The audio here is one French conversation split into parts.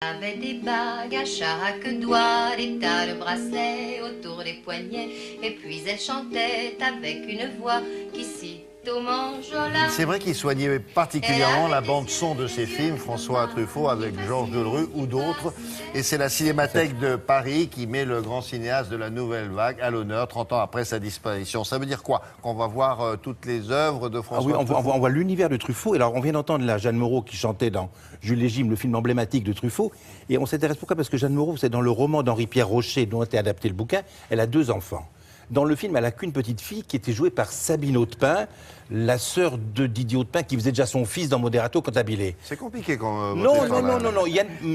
Avait des bagues à chaque doigt, des tas de bracelets autour des poignets, et puis elle chantait avec une voix qui sitôt m'enjola. C'est vrai qu'il soignait particulièrement la bande-son de ses films, François Truffaut avec Georges Delerue ou d'autres. Et c'est la Cinémathèque de Paris qui met le grand cinéaste de la Nouvelle Vague à l'honneur 30 ans après sa disparition. Ça veut dire quoi? Qu'on va voir toutes les œuvres de François Truffaut? On voit l'univers de Truffaut. Et alors, on vient d'entendre là Jeanne Moreau qui chantait dans Jules Légime, le film emblématique de Truffaut. Et on s'intéresse pourquoi? Parce que Jeanne Moreau, c'est dans le roman d'Henri-Pierre Rocher dont a été adapté le bouquin, elle a 2 enfants. Dans le film, elle n'a qu'une petite fille qui était jouée par Sabine Hautepin, la sœur de Didier Hautepin, qui faisait déjà son fils dans Moderato Cantabile. C'est compliqué quand Non.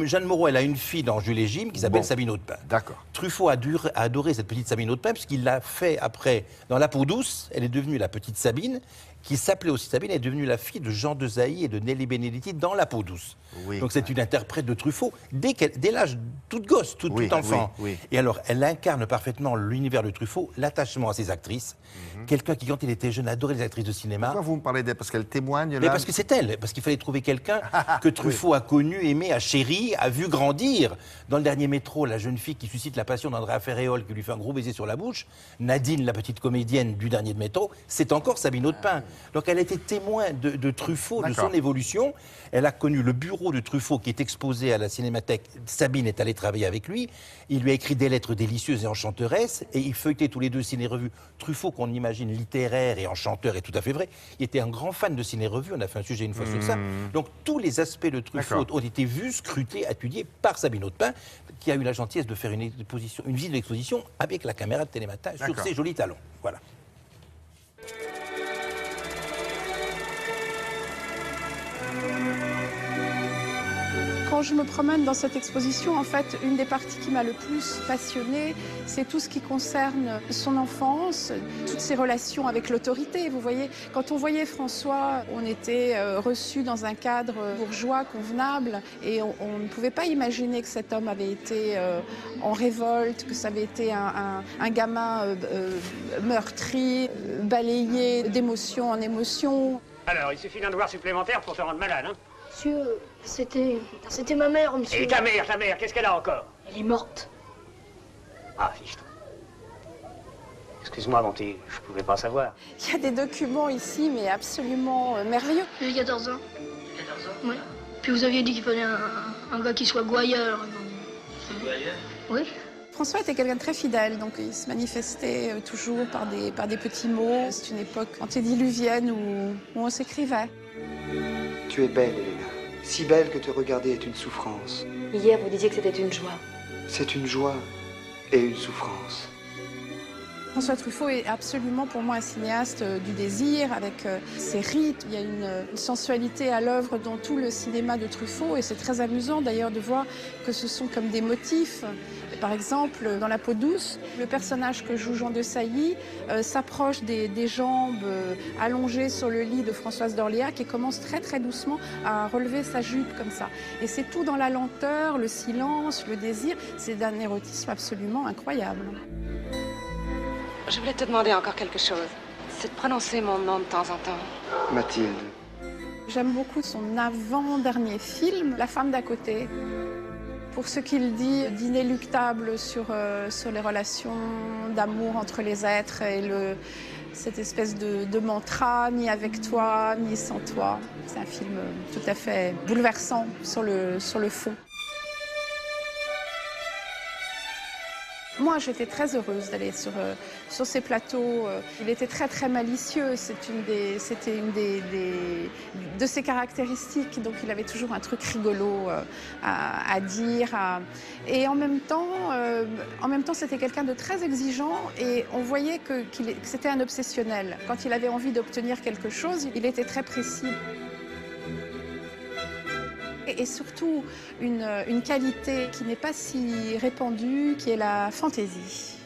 Jeanne Moreau, elle a une fille dans Jules Légime qui s'appelle Sabine Hautepin. D'accord. Truffaut a adoré cette petite Sabine Hautepin, puisqu'il l'a fait après, dans La peau douce, elle est devenue la petite Sabine, qui s'appelait aussi Sabine, elle est devenue la fille de Jean Desailly et de Nelly Benedetti dans La peau douce. Oui. Donc c'est une interprète de Truffaut dès l'âge toute gosse, tout enfant. Oui. Et alors, elle incarne parfaitement l'univers de Truffaut, l'attachement à ses actrices. Quelqu'un qui, quand il était jeune, adorait les actrices de cinéma. Pourquoi vous me parlez d'elle? Parce qu'elle témoigne là? Mais parce que c'est elle, parce qu'il fallait trouver quelqu'un que Truffaut a connu, aimé, a chéri, a vu grandir. Dans Le Dernier Métro, la jeune fille qui suscite la passion d'Andrea Ferréol, qui lui fait un gros baiser sur la bouche, Nadine, la petite comédienne du Dernier Métro, c'est encore Sabine Hautepin. Donc elle a été témoin de Truffaut, de son évolution. Elle a connu le bureau de Truffaut qui est exposé à la Cinémathèque. Sabine est allée travailler avec lui. Il lui a écrit des lettres délicieuses et enchanteresses, et ils feuilletaient tous les deux ciné-revues. Truffaut, qu'on imagine littéraire et enchanteur, est tout à fait vrai. Il était un grand fan de ciné-revues. On a fait un sujet une fois sur ça. Donc tous les aspects de Truffaut ont été vus, scrutés, étudiés par Sabine Hautepin, qui a eu la gentillesse de faire une visite de l'exposition avec la caméra de Télématin sur ses jolis talons. Voilà. Quand je me promène dans cette exposition, en fait, une des parties qui m'a le plus passionnée, c'est tout ce qui concerne son enfance, toutes ses relations avec l'autorité. Vous voyez, quand on voyait François, on était reçu dans un cadre bourgeois, convenable, et on ne pouvait pas imaginer que cet homme avait été en révolte, que ça avait été un gamin meurtri, balayé d'émotion en émotion. Alors, il suffit d'un devoir supplémentaire pour te rendre malade, hein? Monsieur, c'était ma mère, monsieur. Et ta mère, qu'est-ce qu'elle a encore? Elle est morte. Ah, fiche-toi. Excuse-moi, mon petit, je pouvais pas savoir. Il y a des documents ici, mais absolument merveilleux. Il y a 14 ans. 14 ans? Oui. Puis vous aviez dit qu'il fallait un gars qui soit gouailleur. C'est gouailleur? Oui. François était quelqu'un de très fidèle, donc il se manifestait toujours par des petits mots. C'est une époque antédiluvienne où on s'écrivait. Tu es belle, Elena. Si belle que te regarder est une souffrance. Hier, vous disiez que c'était une joie. C'est une joie et une souffrance. François Truffaut est absolument pour moi un cinéaste du désir, avec ses rites. Il y a une sensualité à l'œuvre dans tout le cinéma de Truffaut, et c'est très amusant d'ailleurs de voir que ce sont comme des motifs. Par exemple, dans La peau douce, le personnage que joue Jean Desailly s'approche des jambes allongées sur le lit de Françoise d'Orléac et commence très très doucement à relever sa jupe comme ça. Et c'est tout dans la lenteur, le silence, le désir. C'est d'un érotisme absolument incroyable. Je voulais te demander encore quelque chose. C'est de prononcer mon nom de temps en temps. Mathilde. J'aime beaucoup son avant-dernier film, La femme d'à côté. Pour ce qu'il dit d'inéluctable sur les relations d'amour entre les êtres et cette espèce de mantra, ni avec toi, ni sans toi. C'est un film tout à fait bouleversant sur le fond. Moi, j'étais très heureuse d'aller sur ces plateaux. Il était très, très malicieux. C'était une de ses caractéristiques. Donc, il avait toujours un truc rigolo à dire. Et en même temps, c'était quelqu'un de très exigeant. Et on voyait que c'était un obsessionnel. Quand il avait envie d'obtenir quelque chose, il était très précis. Et surtout, une qualité qui n'est pas si répandue, qui est la fantaisie.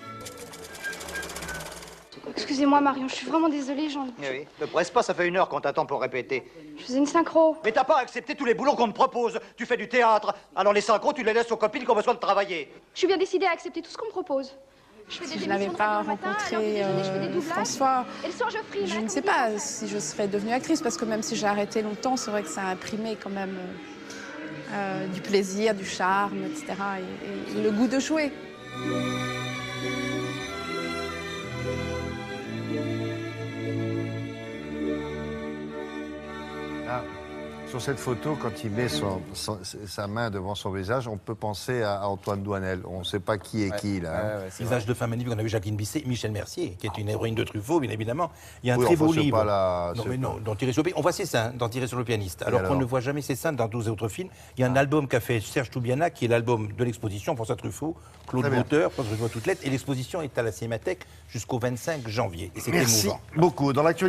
Excusez-moi, Marion, je suis vraiment désolée, Oui, ne presse pas, ça fait 1 heure qu'on t'attend pour répéter. Je faisais une synchro. Mais t'as pas accepté tous les boulots qu'on te propose. Tu fais du théâtre. Alors les synchros, tu les laisses aux copines qui ont besoin de travailler. Je suis bien décidée à accepter tout ce qu'on me propose. Si je n'avais pas rencontré François, je ne sais pas si je serais devenue actrice, parce que même si j'ai arrêté longtemps, c'est vrai que ça a imprimé quand même du plaisir, du charme, etc. Et le goût de jouer. Ah, sur cette photo, quand il met sa main devant son visage, on peut penser à Antoine Doinel. On ne sait pas qui est qui, là. Visage de femme magnifique, on a vu Jacqueline Bisset, Michel Mercier, qui est une héroïne de Truffaut, bien évidemment. Il y a un très beau livre. Dans Tirer sur le pianiste. On voit ses seins dans Tirer sur le pianiste, alors qu'on ne voit jamais ses seins dans 12 autres films. Il y a un album qu'a fait Serge Toubiana, qui est l'album de l'exposition, François Truffaut, Claude Bauteur, François Truffaut toutes lettres, et l'exposition est à la Cinémathèque jusqu'au 25 janvier. Et c'est émouvant. Merci beaucoup. Dans l'actualité.